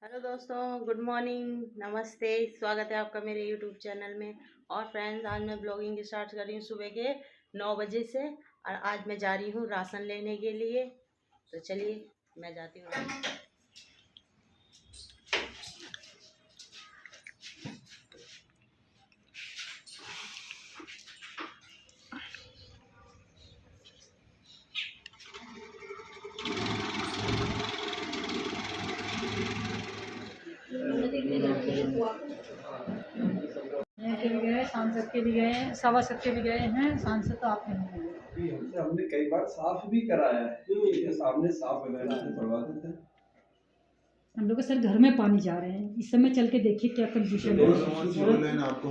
Hello दोस्तों, good morning, नमस्ते। स्वागत है आपका मेरे यूट्यूब चैनल में। और फ्रेंड्स, आज मैं ब्लॉगिंग स्टार्ट कर रही हूँ सुबह के 9 बजे से। और आज मैं जा रही हूँ राशन लेने के लिए। तो चलिए मैं जाती हूँ। के भी गए, सांसद के भी गए, सभासद के भी गए हैं। सांसद तो आपके नहीं गए। हमने कई बार साफ भी कराया है। ये सामने साफ करवा देते हैं। हम लोग के सर घर में पानी जा रहे हैं। इस समय चल के देखिए क्या कंडीशन है। आपको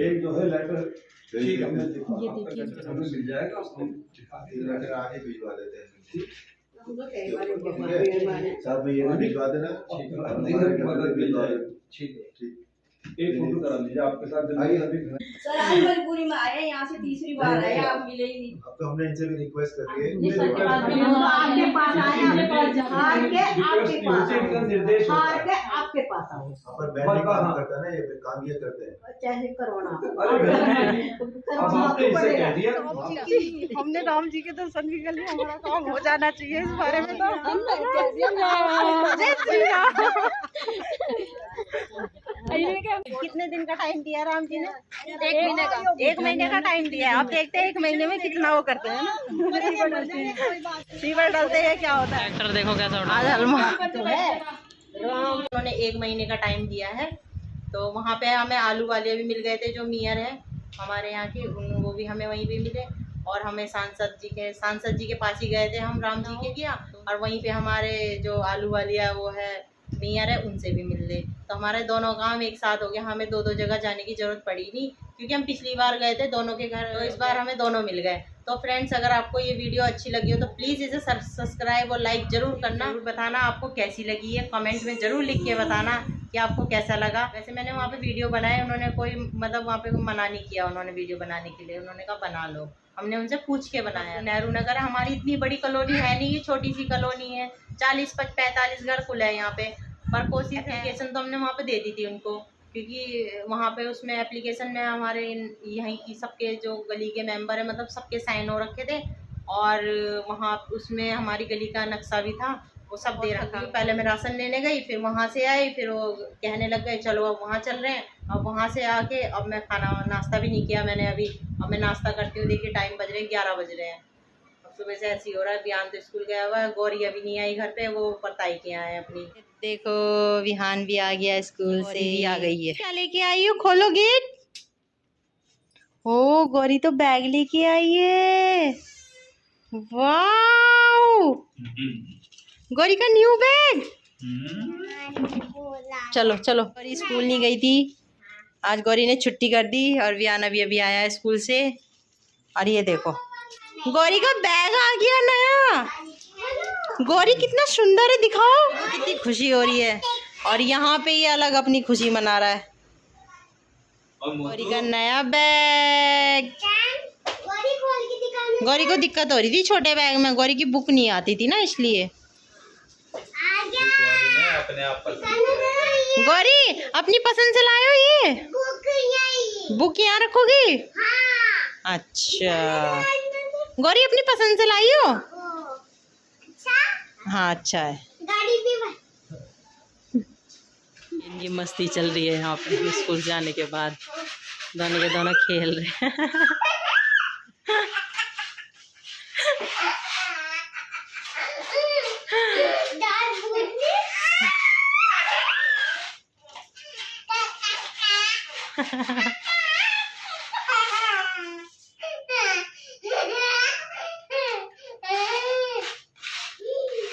एक जो है लेटर ठीक हमने ये देखिए, हमें मिल जाएगा, हम लेटर आगे भिजवा देते हैं। ठीक है। एक फोटो करा लीजिए आपके साथ। सर आज मजबूरी में आए, यहाँ से तीसरी बार आए, आप मिले ही नहीं। अब तो हमने इनसे भी रिक्वेस्ट कर ली ये है। आपके पास आया, आपके पास आपके पास आओ। पर बैंक नहीं काम करता ना, ये काम ये करते हैं। चाहे करवाना अब आपने इसे कह दिया। हमने राम जी के दर्शन भी कर लिए, हमारा काम हो जाना चाहिए। इस बारे में तो कितने दिन का टाइम दिया राम जी ने? 1 महीने का टाइम दिया है। अब देखते हैं 1 महीने में कितना वो करते हैं ना। सीवर डालते हैं, क्या होता है। ट्रैक्टर देखो कैसा उड़ा। आज हलमा तो है, उन्होंने 1 महीने का टाइम दिया है। तो वहाँ पे हमें आलू वाले भी मिल गए थे, जो मेयर है हमारे यहाँ के, वो भी हमें वहीं पे मिले। और हमें सांसद जी के पास ही गए थे हम, राम जी के किया। और वहीं पे हमारे जो आलू वालिया वो है मेयर है, उनसे भी मिल ले। तो हमारे दोनों काम एक साथ हो गया। हमें दो जगह जाने की जरूरत पड़ी नहीं, क्योंकि हम पिछली बार गए थे दोनों के घर। तो इस बार हमें दोनों मिल गए। तो फ्रेंड्स, अगर आपको ये वीडियो अच्छी लगी हो तो प्लीज़ इसे सब्सक्राइब और लाइक जरूर करना। जरूर बताना आपको कैसी लगी है, कमेंट में ज़रूर लिख के बताना कि आपको कैसा लगा। वैसे मैंने वहाँ पे वीडियो बनाए, उन्होंने कोई मतलब वहाँ पे मना नहीं किया उन्होंने वीडियो बनाने के लिए। उन्होंने कहा बना लो, हमने उनसे पूछ के बनाया। नेहरू नगर हमारी इतनी बड़ी कॉलोनी है नहीं, ये छोटी सी कॉलोनी है। 40-45 घर कुल है यहाँ पे। पर कोशिश एप्लीकेशन तो हमने वहाँ पे दे दी थी उनको, क्योंकि वहाँ पे उसमें एप्लीकेशन में हमारे यहीं की सबके जो गली के मेंबर है, मतलब सबके साइन हो रखे थे। और वहाँ उसमें हमारी गली का नक्शा भी था, वो सब दे रखा। पहले मैं राशन लेने गई, फिर वहाँ से आई, फिर वो कहने लग गए चलो अब वहाँ चल रहे हैं। अब वहाँ से आके अब मैं खाना नाश्ता भी नहीं किया मैंने अभी। अब मैं नाश्ता करती हूँ, देखिए टाइम बज रहे 11 बज रहे हैं। अब सुबह से ऐसे ही हो रहा है। विहान तो स्कूल गया हुआ है, गौरी अभी नहीं आई घर पे, वो पताई के आए हैं अपनी। देखो विहान भी आ गया स्कूल से, भी आ गई है। क्या लेके आई हो? खोलो गेट। ओ गौरी तो बैग लेके आई है। वाओ, गौरी का न्यू बैग। चलो चलो। गौरी स्कूल नहीं गई थी आज, गौरी ने छुट्टी कर दी। और विहान अभी अभी आया है स्कूल से। और ये देखो गौरी का बैग आ गया नया। गौरी कितना सुंदर है, दिखाओ। कितनी खुशी हो रही है। और यहाँ पे ये अलग अपनी खुशी मना रहा है। गौरी का नया बैग। गौरी को दिक्कत हो रही थी छोटे बैग में, गौरी की बुक नहीं आती थी ना, इसलिए। गौरी अपनी पसंद से लाए हो ये बुक? यहाँ रखोगी? अच्छा, गौरी अपनी पसंद से लाई हो? हाँ अच्छा है। इनकी मस्ती चल रही है यहाँ पे स्कूल जाने के बाद। दोनों के दोनों खेल रहे हैं।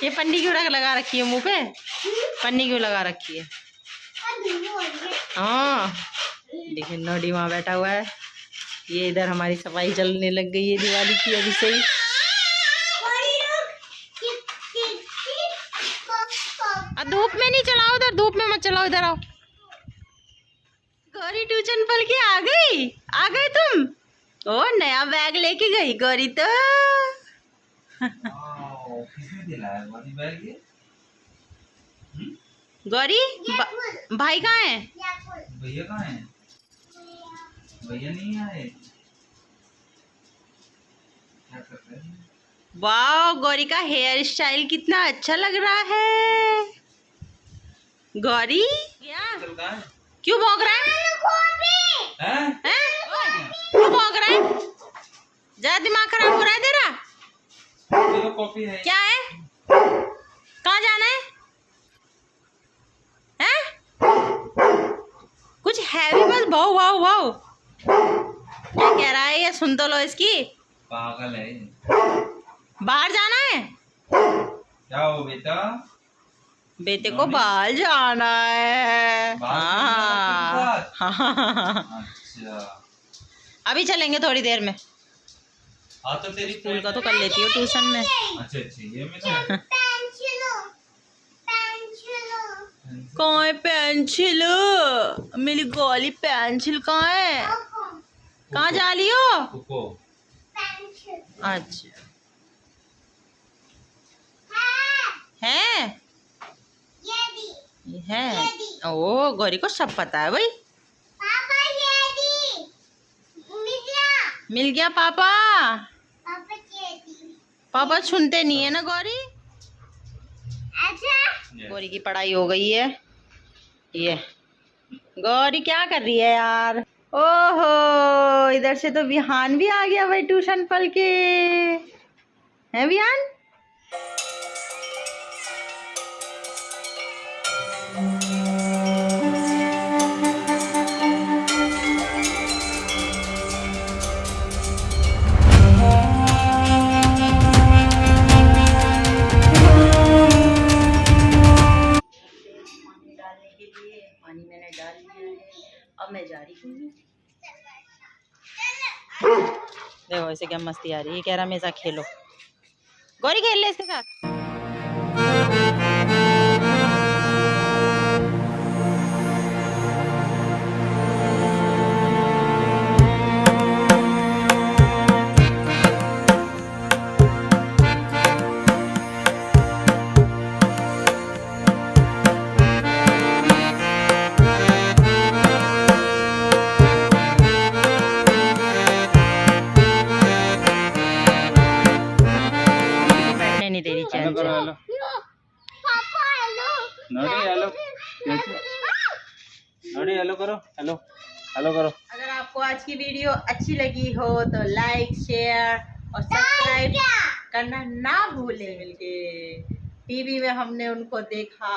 ये पन्नी क्यों लगा रखी है मुंह पे? पन्नी क्यों लगा रखी है? हाँ देखिए, नोडी वहाँ बैठा हुआ है। ये इधर हमारी सफाई चलने लग गई है दिवाली की अभी से ही। धूप में नहीं चलाओ, उधर धूप में मत चलाओ, इधर आओ। गौरी ट्यूशन पढ़ के आ गई तुम? ओ नया बैग लेके गई गौरी तो। किसने दिलाया बैग ये? गौरी भाई कहाँ है? भैया कहाँ है? भैया नहीं आए। क्या कर रहे हैं? वाह, गौरी का हेयर स्टाइल कितना अच्छा लग रहा है। गौरी चल रहा है? क्यों भौंक रहा है? हैं? हैं? क्यों भौंक रहा है? ज्यादा दिमाग खराब हो रहा है तेरा? चलो कॉफी है। क्या है? कहाँ जाना है? हैं? कुछ है भी बस भाव भाव भाव। क्या कह रहा है ये? सुन तो लो इसकी। पागल है। बाहर जाना है? क्या हो बेटा? बेटे को बाहर जाना है। बाहर हाँ। अच्छा। अभी चलेंगे थोड़ी देर में। हाँ तो तेरी स्कूल का तो कर लेती हो ट्यूशन में। अच्छा ये मिला। कहाँ है पेंसिल? मेरी गोली पेंसिल कहाँ है? कहाँ जा रही हो? कुको। अच्छा है ये है। ओ, गौरी को सब पता है भाई। मिल गया पापा। पापा सुनते नहीं है ना गौरी। गौरी की पढ़ाई हो गई है। ये गौरी क्या कर रही है यार? ओहो, इधर से तो विहान भी आ गया भाई ट्यूशन पढ़ के। है विहान? पानी मैंने डाल दिया है, अब मैं जा रही हूँ। देखो इसे क्या मस्ती आ रही है। कह रहा मेरे साथ खेलो। गौरी खेल ले इसके साथ। नहीं दे रही चैन से। हेलो करो। हेलो हेलो करो। अगर आपको आज की वीडियो अच्छी लगी हो तो लाइक शेयर और सब्सक्राइब करना ना भूलें। मिलके टीवी में हमने उनको देखा।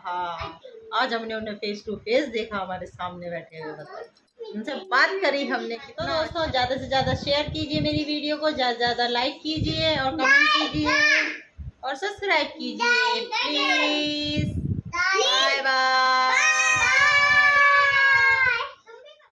हाँ, आज हमने उन्हें फेस टू फेस देखा, हमारे सामने बैठे हुए। मतलब उनसे बात करी हमने। तो दोस्तों ज़्यादा से ज़्यादा शेयर कीजिए मेरी वीडियो को, ज़्यादा से ज़्यादा लाइक कीजिए और कमेंट कीजिए और सब्सक्राइब कीजिए प्लीज़।